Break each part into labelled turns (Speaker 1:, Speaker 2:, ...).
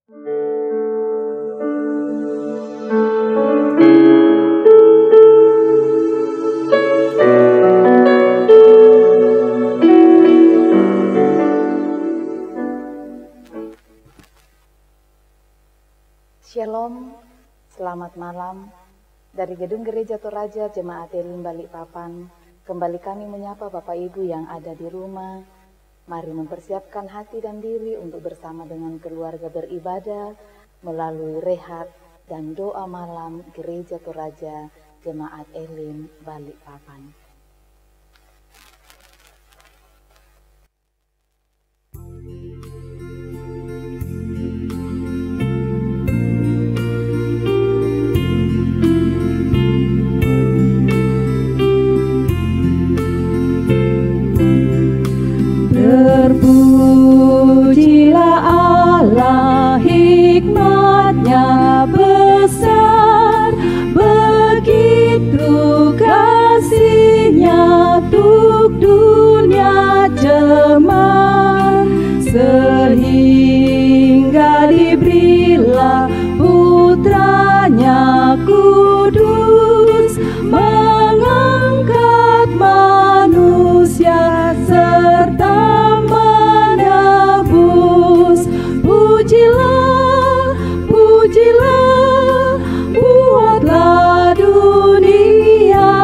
Speaker 1: Shalom, selamat malam. Dari Gedung Gereja Toraja Jemaat Elim Balikpapan, kembali kami menyapa Bapak Ibu yang ada di rumah. Mari mempersiapkan hati dan diri untuk bersama dengan keluarga beribadah melalui rehat dan doa malam Gereja Toraja Jemaat Elim Balikpapan.
Speaker 2: Terpujilah Allah, hikmat-Nya besar, begitu kasih-Nya untuk dunia jemaat, sehingga diberilah Putranya kudus, mengangkat manusia serta menebus. Pujilah, pujilah, buatlah dunia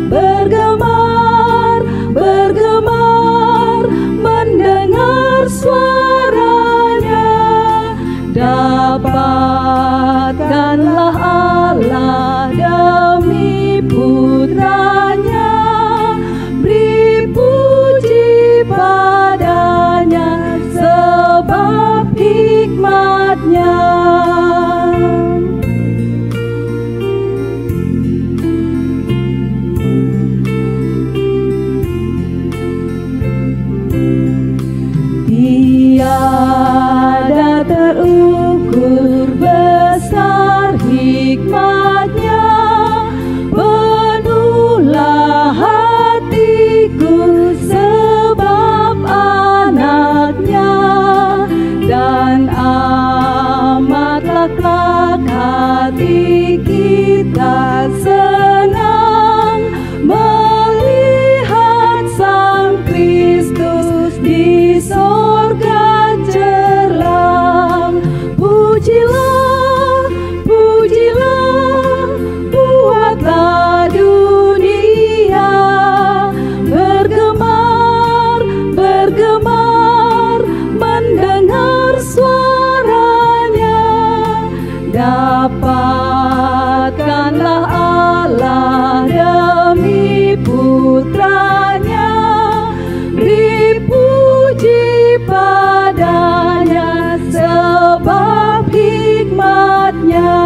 Speaker 2: bergemar, bergemar, mendengar suaranya. Dapatkanlah Allah demi Putranya, beri puji padanya sebab hikmat-Nya. Tiada terukur besar hikmat-Nya, penuhlah hatiku sebab anak-Nya, dan amatlah kelak hati kita senang melihat Sang Kristus di sorga cemerlang. Pujilah, pujilah, buatlah dunia bergemar, bergemar, mendengar suaranya. Dapatkanlah Allah demi Putranya, beri puji padanya sebab hikmat-Nya.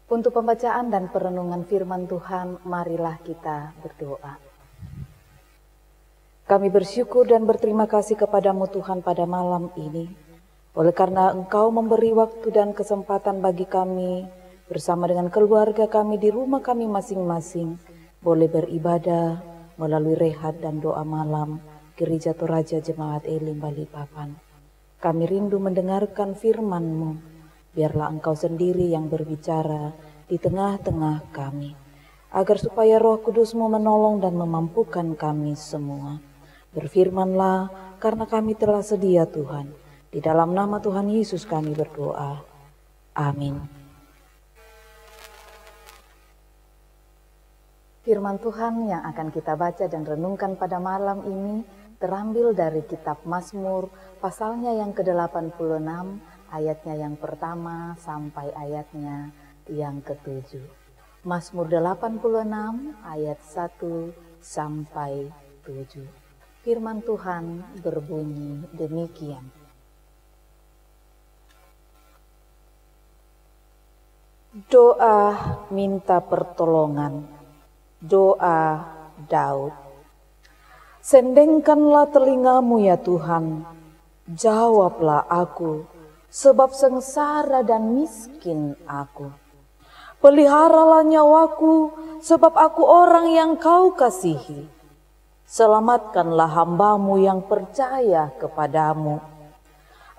Speaker 1: Untuk pembacaan dan perenungan firman Tuhan, marilah kita berdoa. Kami bersyukur dan berterima kasih kepadamu Tuhan pada malam ini, oleh karena Engkau memberi waktu dan kesempatan bagi kami bersama dengan keluarga kami di rumah kami masing-masing, boleh beribadah melalui rehat dan doa malam Gereja Toraja Jemaat Elim Balikpapan. Kami rindu mendengarkan firman-Mu, biarlah Engkau sendiri yang berbicara di tengah-tengah kami, agar supaya Roh Kudus-Mu menolong dan memampukan kami semua. Berfirmanlah, karena kami telah sedia Tuhan. Di dalam nama Tuhan Yesus kami berdoa. Amin. Firman Tuhan yang akan kita baca dan renungkan pada malam ini terambil dari kitab Mazmur pasalnya yang ke-86, ayatnya yang pertama sampai ayatnya yang ke-7. Mazmur 86 ayat 1 sampai 7. Firman Tuhan berbunyi demikian. Doa minta pertolongan, doa Daud. Sendengkanlah telingamu ya Tuhan, jawablah aku, sebab sengsara dan miskin aku. Peliharalah nyawaku sebab aku orang yang kau kasihi. Selamatkanlah hamba-Mu yang percaya kepadamu.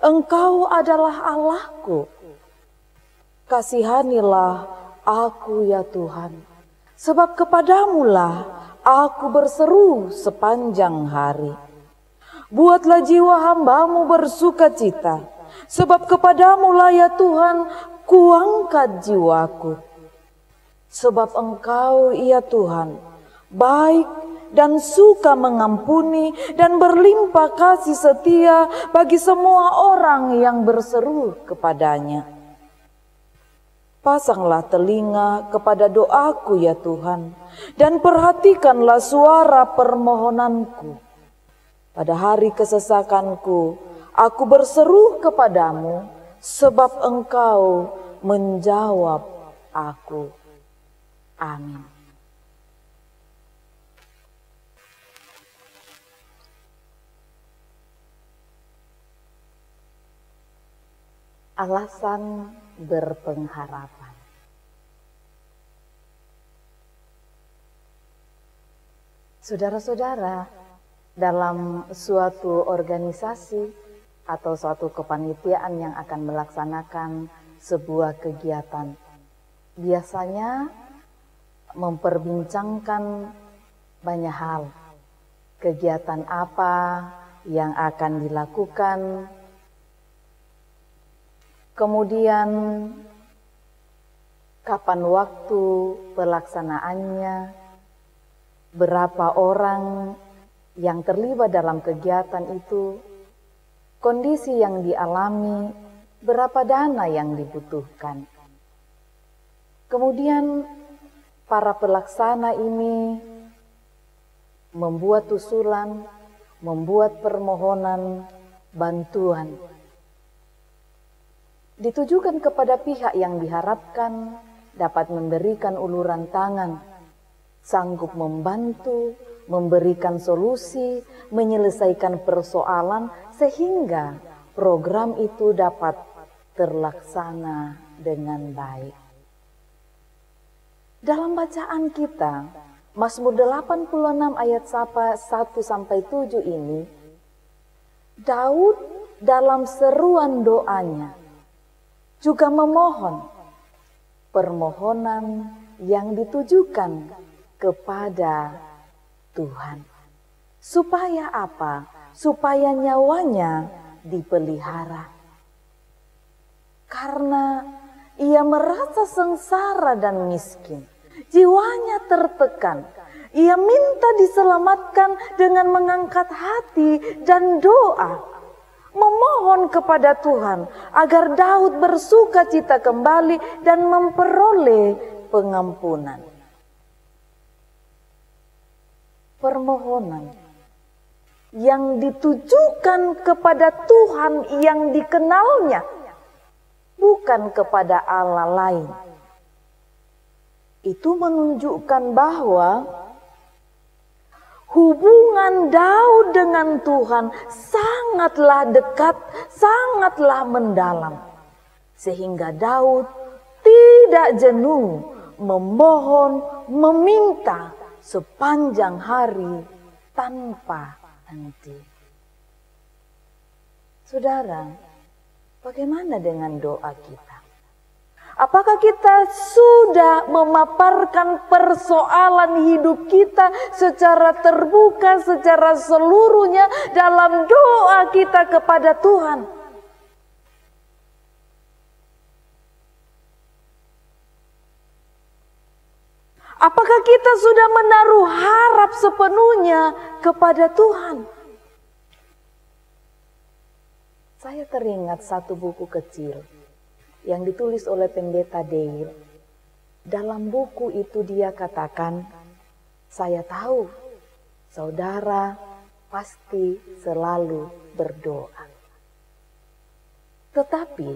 Speaker 1: Engkau adalah Allahku. Kasihanilah aku ya Tuhan, sebab kepadamu-lah aku berseru sepanjang hari. Buatlah jiwa hamba-Mu bersuka cita, sebab kepadamu-lah ya Tuhan kuangkat jiwaku. Sebab Engkau ya Tuhan baik dan suka mengampuni dan berlimpah kasih setia bagi semua orang yang berseru kepadanya. Pasanglah telinga kepada doaku ya Tuhan, dan perhatikanlah suara permohonanku. Pada hari kesesakanku, aku berseru kepadamu, sebab Engkau menjawab aku. Amin. Alasan berpengharapan. Saudara-saudara, dalam suatu organisasi atau suatu kepanitiaan yang akan melaksanakan sebuah kegiatan, biasanya memperbincangkan banyak hal. Kegiatan apa yang akan dilakukan, kemudian kapan waktu pelaksanaannya, berapa orang yang terlibat dalam kegiatan itu, kondisi yang dialami, berapa dana yang dibutuhkan. Kemudian para pelaksana ini membuat usulan, membuat permohonan bantuan, ditujukan kepada pihak yang diharapkan dapat memberikan uluran tangan, sanggup membantu, memberikan solusi, menyelesaikan persoalan sehingga program itu dapat terlaksana dengan baik. Dalam bacaan kita, Mazmur 86 ayat 1-7 ini, Daud dalam seruan doanya juga memohon permohonan yang ditujukan kepada Tuhan. Supaya apa? Supaya nyawanya dipelihara. Karena ia merasa sengsara dan miskin, jiwanya tertekan. Ia minta diselamatkan dengan mengangkat hati dan doa, memohon kepada Tuhan agar Daud bersuka cita kembali dan memperoleh pengampunan. Permohonan yang ditujukan kepada Tuhan yang dikenalnya, bukan kepada Allah lain. Itu menunjukkan bahwa hubungan Daud dengan Tuhan sangatlah dekat, sangatlah mendalam. Sehingga Daud tidak jenuh memohon, meminta sepanjang hari tanpa henti. Saudara, bagaimana dengan doa kita? Apakah kita sudah memaparkan persoalan hidup kita secara terbuka, secara seluruhnya dalam doa kita kepada Tuhan? Apakah kita sudah menaruh harap sepenuhnya kepada Tuhan? Saya teringat satu buku kecil yang ditulis oleh Pendeta Dale. Dalam buku itu dia katakan, saya tahu saudara pasti selalu berdoa. Tetapi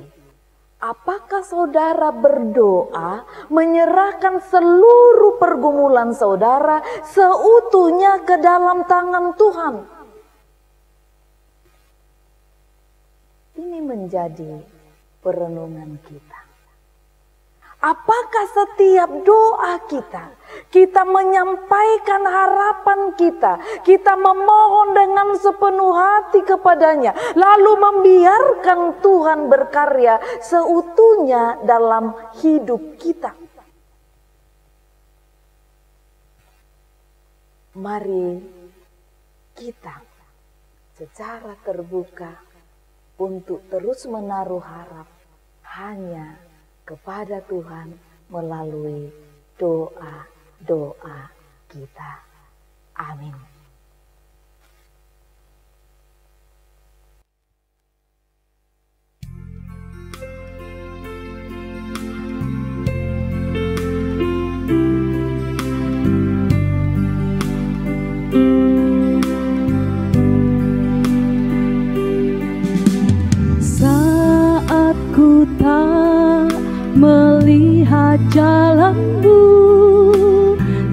Speaker 1: apakah saudara berdoa menyerahkan seluruh pergumulan saudara seutuhnya ke dalam tangan Tuhan? Ini menjadi perenungan kita. Apakah setiap doa kita menyampaikan harapan kita memohon dengan sepenuh hati kepadanya, lalu membiarkan Tuhan berkarya seutuhnya dalam hidup kita? Mari kita secara terbuka untuk terus menaruh harap hanya kepada Tuhan melalui doa-doa kita. Amin.
Speaker 2: Saat ku tak melihat jalanmu,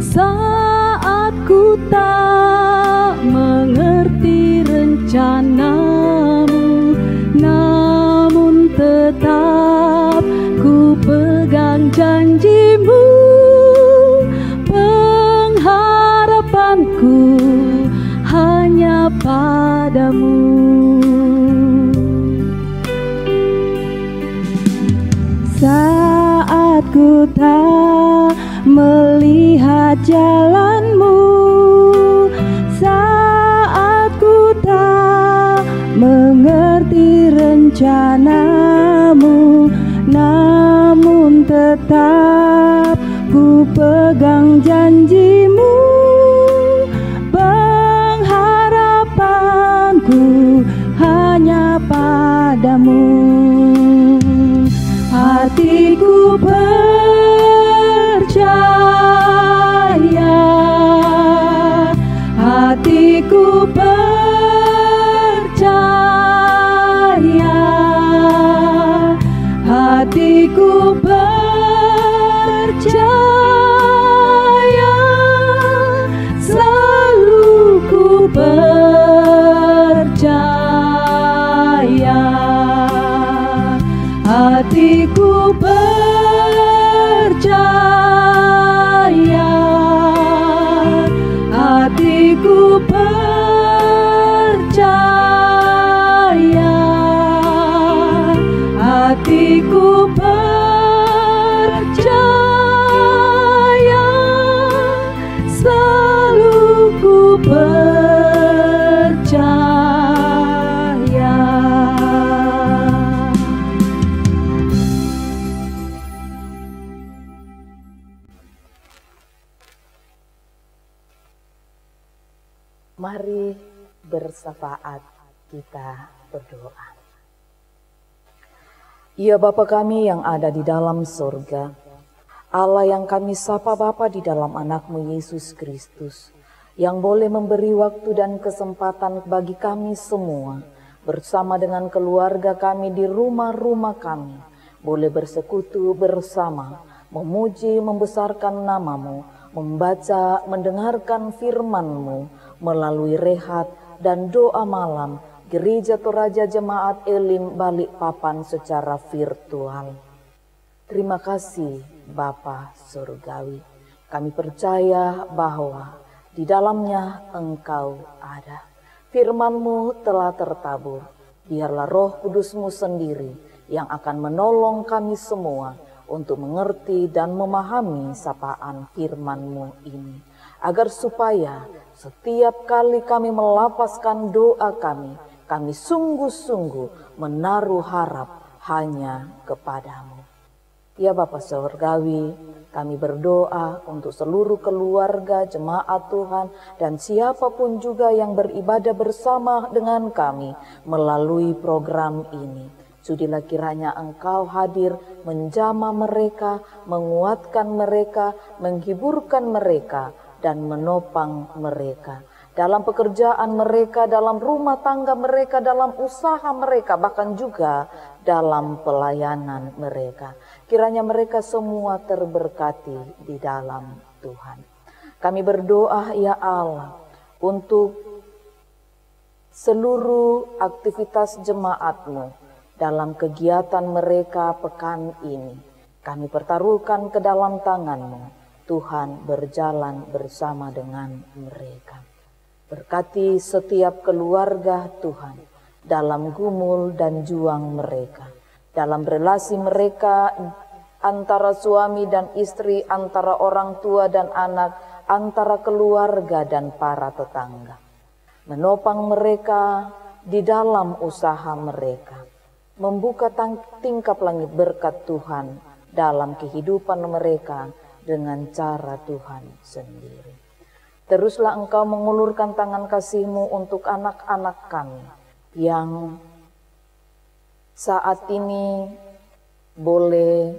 Speaker 2: saat ku tak mengerti rencanamu, namun tetap ku pegang janjimu, pengharapanku hanya padamu. Saat ku tak melihat jalanmu, saat ku tak mengerti rencanamu, namun tetap ku pegang janjimu, pengharapanku hanya padamu. Hatiku percaya, hatiku percaya, hatiku percaya, selalu ku percaya. Hatiku percaya, hatiku percaya, hatiku percaya, selalu ku percaya.
Speaker 1: Mari bersafaat kita berdoa. Ya Bapa kami yang ada di dalam surga, Allah yang kami sapa Bapa di dalam anak-Mu Yesus Kristus, yang boleh memberi waktu dan kesempatan bagi kami semua, bersama dengan keluarga kami di rumah-rumah kami, boleh bersekutu bersama, memuji, membesarkan nama-Mu, membaca, mendengarkan firman-Mu, melalui rehat dan doa malam Gereja Toraja Jemaat Elim Balikpapan secara virtual. Terima kasih Bapa Surgawi. Kami percaya bahwa di dalamnya Engkau ada. Firman-Mu telah tertabur. Biarlah Roh Kudus-Mu sendiri yang akan menolong kami semua untuk mengerti dan memahami sapaan firman-Mu ini. Agar supaya setiap kali kami melapaskan doa kami sungguh-sungguh menaruh harap hanya kepadamu. Ya Bapa Surgawi, kami berdoa untuk seluruh keluarga, jemaat Tuhan, dan siapapun juga yang beribadah bersama dengan kami melalui program ini. Sudilah kiranya Engkau hadir menjamah mereka, menguatkan mereka, menghiburkan mereka, dan menopang mereka dalam pekerjaan mereka, dalam rumah tangga mereka, dalam usaha mereka, bahkan juga dalam pelayanan mereka. Kiranya mereka semua terberkati di dalam Tuhan. Kami berdoa ya Allah untuk seluruh aktivitas jemaat-Mu dalam kegiatan mereka pekan ini. Kami pertaruhkan ke dalam tangan-Mu. Tuhan, berjalan bersama dengan mereka. Berkati setiap keluarga Tuhan dalam gumul dan juang mereka, dalam relasi mereka antara suami dan istri, antara orang tua dan anak, antara keluarga dan para tetangga. Menopang mereka di dalam usaha mereka, membuka tingkap langit berkat Tuhan dalam kehidupan mereka dengan cara Tuhan sendiri. Teruslah Engkau mengulurkan tangan kasih-Mu untuk anak-anak kami yang saat ini boleh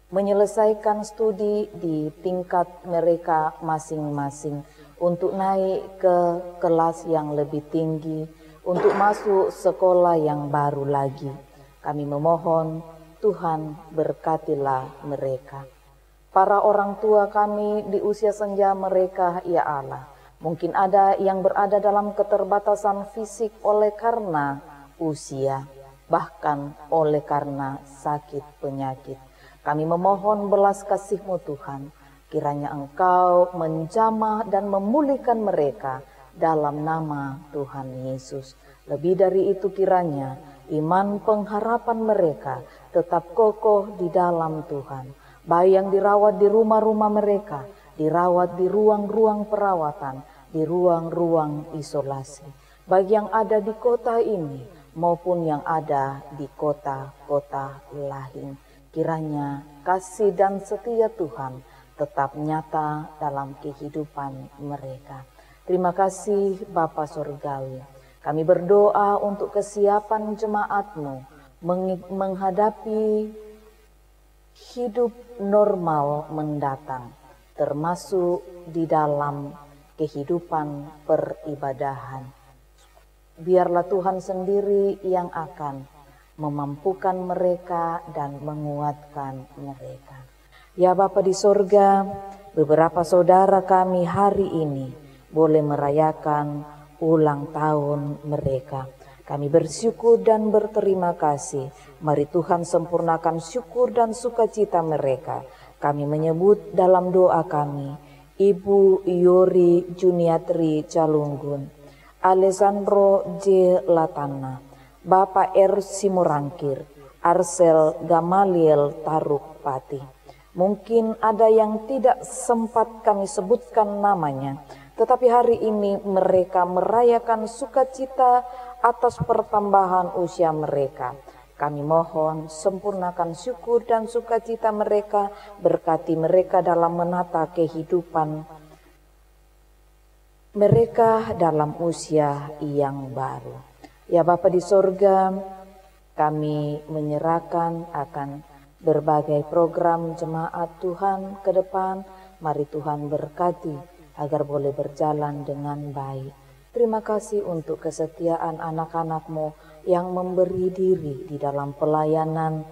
Speaker 1: menyelesaikan studi di tingkat mereka masing-masing untuk naik ke kelas yang lebih tinggi, untuk masuk sekolah yang baru lagi. Kami memohon Tuhan berkatilah mereka. Para orang tua kami di usia senja mereka, ya Allah, mungkin ada yang berada dalam keterbatasan fisik oleh karena usia, bahkan oleh karena sakit penyakit. Kami memohon belas kasih-Mu Tuhan, kiranya Engkau menjamah dan memulihkan mereka dalam nama Tuhan Yesus. Lebih dari itu kiranya iman pengharapan mereka tetap kokoh di dalam Tuhan. Baik yang dirawat di rumah-rumah mereka, dirawat di ruang-ruang perawatan, di ruang-ruang isolasi. Baik yang ada di kota ini maupun yang ada di kota-kota lain. Kiranya kasih dan setia Tuhan tetap nyata dalam kehidupan mereka. Terima kasih Bapa Surgawi. Kami berdoa untuk kesiapan jemaat-Mu menghadapi hidup normal mendatang, termasuk di dalam kehidupan peribadahan. Biarlah Tuhan sendiri yang akan memampukan mereka dan menguatkan mereka. Ya Bapa di sorga, beberapa saudara kami hari ini boleh merayakan ulang tahun mereka. Kami bersyukur dan berterima kasih. Mari Tuhan sempurnakan syukur dan sukacita mereka. Kami menyebut dalam doa kami, Ibu Yori Juniatri Calunggun, Alessandro J. Latana, Bapak R. Simurangkir, Arsel Gamaliel Taruk Pati. Mungkin ada yang tidak sempat kami sebutkan namanya, tetapi hari ini mereka merayakan sukacita atas pertambahan usia mereka. Kami mohon sempurnakan syukur dan sukacita mereka, berkati mereka dalam menata kehidupan mereka dalam usia yang baru. Ya Bapa di sorga, kami menyerahkan akan berbagai program jemaat Tuhan ke depan. Mari Tuhan berkati agar boleh berjalan dengan baik. Terima kasih untuk kesetiaan anak-anak-Mu yang memberi diri di dalam pelayanan,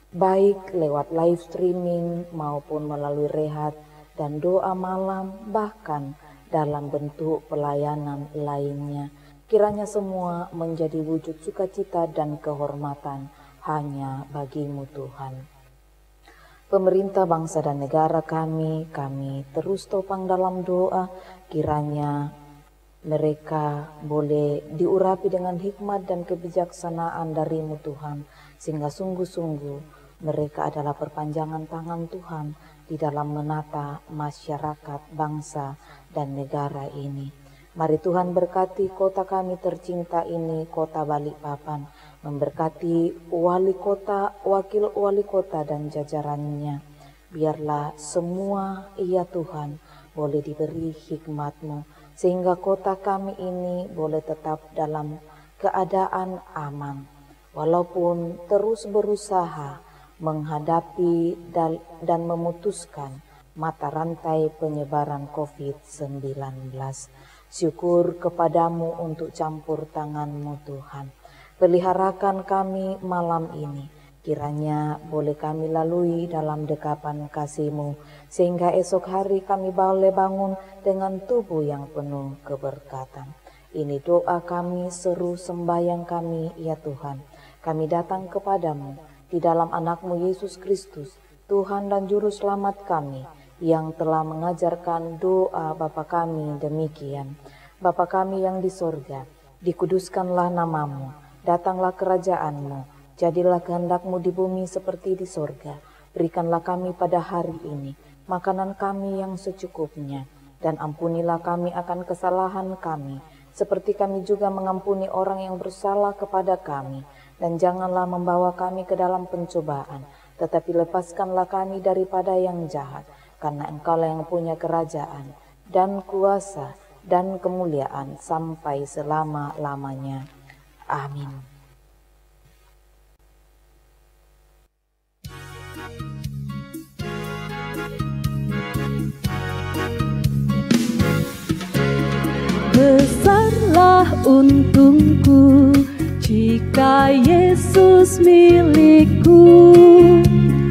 Speaker 1: baik lewat live streaming maupun melalui rehat dan doa malam, bahkan dalam bentuk pelayanan lainnya. Kiranya semua menjadi wujud sukacita dan kehormatan hanya bagi-Mu Tuhan. Pemerintah bangsa dan negara kami terus topang dalam doa, kiranya mereka boleh diurapi dengan hikmat dan kebijaksanaan dari-Mu Tuhan, sehingga sungguh-sungguh mereka adalah perpanjangan tangan Tuhan di dalam menata masyarakat, bangsa, dan negara ini. Mari Tuhan berkati kota kami tercinta ini, kota Balikpapan, memberkati wali kota, wakil wali kota dan jajarannya. Biarlah semua, ya Tuhan, boleh diberi hikmat-Mu, sehingga kota kami ini boleh tetap dalam keadaan aman, walaupun terus berusaha menghadapi dan memutuskan mata rantai penyebaran COVID-19. Syukur kepadamu untuk campur tangan-Mu Tuhan. Peliharakan kami malam ini, kiranya boleh kami lalui dalam dekapan kasih-Mu, sehingga esok hari kami boleh bangun dengan tubuh yang penuh keberkatan. Ini doa kami, seru sembahyang kami, ya Tuhan. Kami datang kepadamu di dalam anakmu Yesus Kristus, Tuhan dan Juru Selamat kami, yang telah mengajarkan doa Bapa kami demikian. Bapa kami yang di sorga, dikuduskanlah namamu, datanglah kerajaanmu, jadilah kehendakmu di bumi seperti di sorga. Berikanlah kami pada hari ini makanan kami yang secukupnya, dan ampunilah kami akan kesalahan kami, seperti kami juga mengampuni orang yang bersalah kepada kami. Dan janganlah membawa kami ke dalam pencobaan, tetapi lepaskanlah kami daripada yang jahat, karena Engkaulah yang punya kerajaan, dan kuasa, dan kemuliaan sampai selama-lamanya. Amin.
Speaker 2: Besarlah untungku jika Yesus milikku,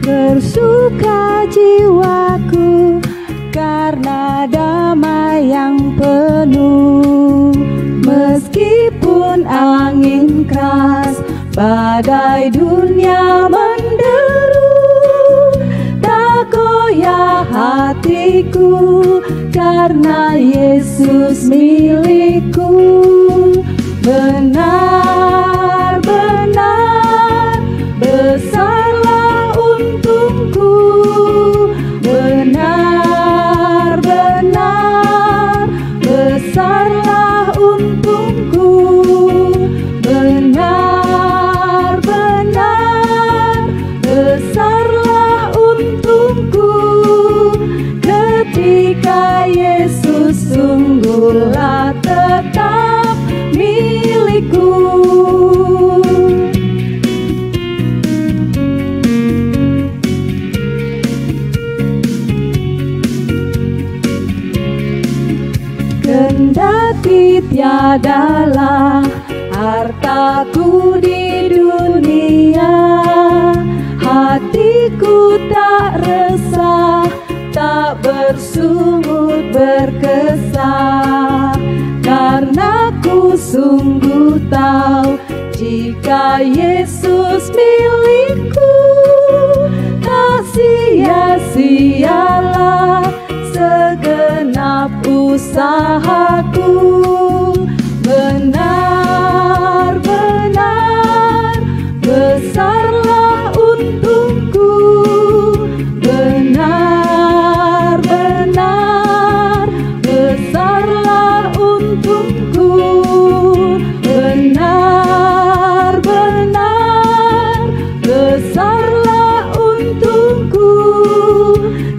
Speaker 2: bersuka jiwaku karena damai yang penuh. Meskipun angin keras, badai dunia menderu, tak goyah hatiku karena Yesus milikku. Benar-benar besarlah untungku, benar-benar besarlah untungku, benar-benar besarlah untungku ketika Yesus sungguhlah tetap milikku. Kendati tiadalah hartaku di dunia, hatiku tak resah, tak bersungut berkesah, karena ku sungguh tahu jika Yesus milikku, tak sia-sialah segenap usahaku. Benar-benar besarlah untungku, benar-benar besarlah untungku, benar-benar besarlah untungku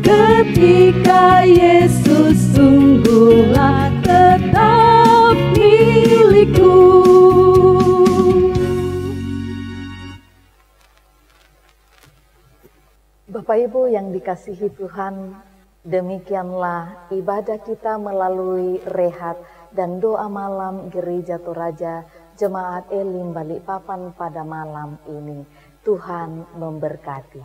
Speaker 2: ketika Yesus sungguhlah tetap milikku.
Speaker 1: Bapak Ibu yang dikasihi Tuhan, demikianlah ibadah kita melalui rehat dan doa malam Gereja Toraja Jemaat Elim Balikpapan pada malam ini. Tuhan memberkati.